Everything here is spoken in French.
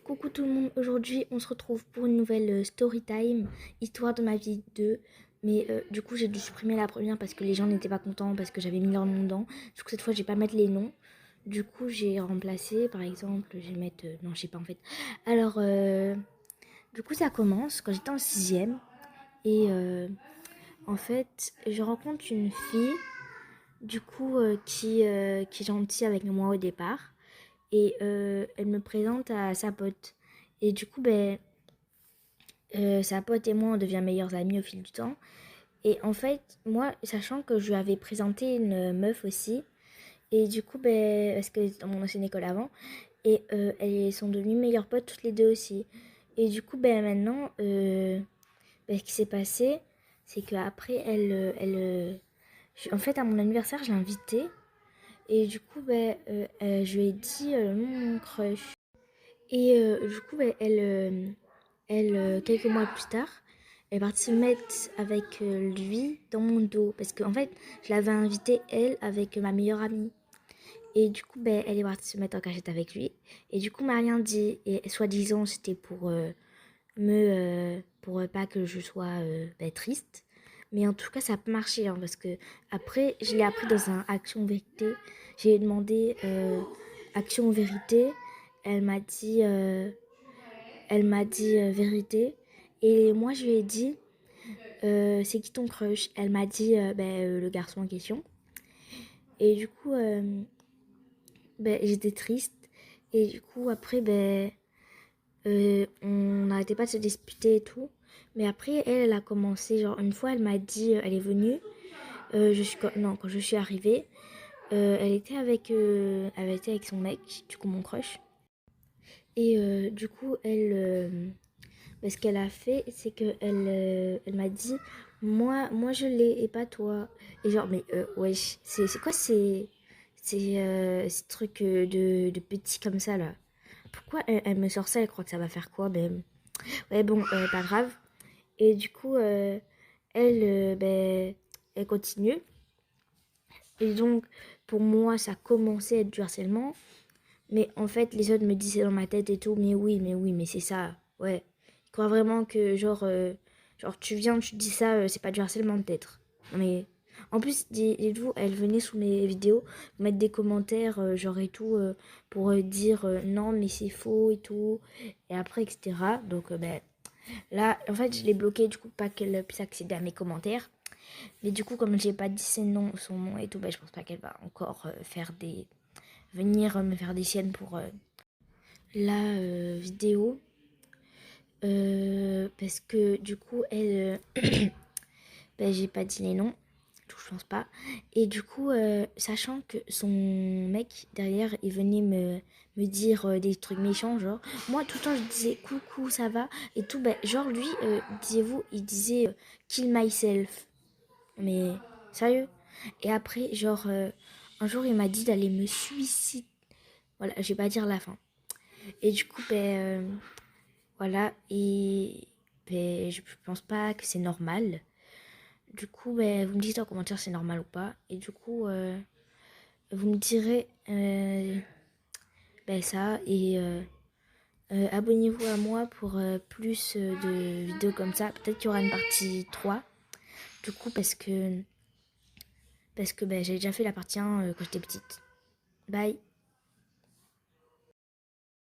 Coucou tout le monde, aujourd'hui on se retrouve pour une nouvelle story time, histoire de ma vie 2. Mais du coup j'ai dû supprimer la première parce que les gens n'étaient pas contents, parce que j'avais mis leur nom dedans. Du coup cette fois je vais pas mettre les noms. Du coup j'ai remplacé, par exemple, je vais mettre... non je sais pas en fait. Alors du coup ça commence quand j'étais en 6ème. Et en fait je rencontre une fille, du coup qui est gentille avec moi au départ. Et elle me présente à sa pote. Et du coup, sa pote et moi, on devient meilleures amies au fil du temps. Et en fait, moi, sachant que je lui avais présenté une meuf aussi, et du coup, parce que dans mon ancienne école avant, et elles sont devenues meilleures potes toutes les deux aussi. Et du coup, maintenant, ce qui s'est passé, c'est qu'après, en fait, à mon anniversaire, je l'ai invitée. Et du coup, je lui ai dit mon crush. Et du coup, quelques mois plus tard, elle est partie se mettre avec lui dans mon dos. Parce qu'en fait, je l'avais invitée, elle, avec ma meilleure amie. Et du coup, elle est partie se mettre en cachette avec lui. Et du coup, m'a rien dit. Et soi-disant, c'était pour pas que je sois triste. Mais en tout cas, ça a pas marché. Hein, parce que après, je l'ai appris dans un Action Vérité. J'ai demandé Action Vérité. Elle m'a dit... vérité. Et moi, je lui ai dit, c'est qui ton crush? Elle m'a dit, le garçon en question. Et du coup, j'étais triste. Et du coup, après, on n'arrêtait pas de se disputer et tout. Mais après, elle a commencé, genre, une fois, elle m'a dit, elle est venue. Non, quand je suis arrivée, elle était avec son mec, du coup, mon crush. Et du coup, ce qu'elle a fait, c'est qu'elle elle m'a dit, moi je l'ai et pas toi. Et genre, mais wesh, c'est quoi ces trucs de petits comme ça là? Pourquoi elle me sort ça? Elle croit que ça va faire quoi? Ouais, bon, pas grave. Et du coup, elle, elle continue. Et donc, pour moi, ça commençait à être du harcèlement. Mais en fait, les autres me disaient dans ma tête et tout, mais oui, mais c'est ça, ouais. Ils croient vraiment que, genre tu viens, tu dis ça, c'est pas du harcèlement peut-être. Mais en plus, dites-vous, elle venait sous mes vidéos mettre des commentaires, genre et tout, pour dire non, mais c'est faux et tout, et après, etc. Donc, là, en fait, je l'ai bloqué, du coup, pas qu'elle puisse accéder à mes commentaires. Mais du coup, comme j'ai pas dit son nom et tout, je pense pas qu'elle va encore venir me faire des siennes pour la vidéo. Parce que du coup, elle, j'ai pas dit les noms, je pense pas. Et du coup, sachant que son mec derrière, il venait me dire des trucs méchants, genre, moi tout le temps je disais coucou, ça va, et tout, genre lui, disiez-vous, il disait kill myself. Mais sérieux. Et après, genre, un jour il m'a dit d'aller me suicider. Voilà, je vais pas dire la fin. Et du coup, voilà, et je pense pas que c'est normal. Du coup, vous me dites en commentaire si c'est normal ou pas. Et du coup, vous me direz ça. Et abonnez-vous à moi pour plus de vidéos comme ça. Peut-être qu'il y aura une partie 3. Du coup, parce que j'ai déjà fait la partie 1 quand j'étais petite. Bye.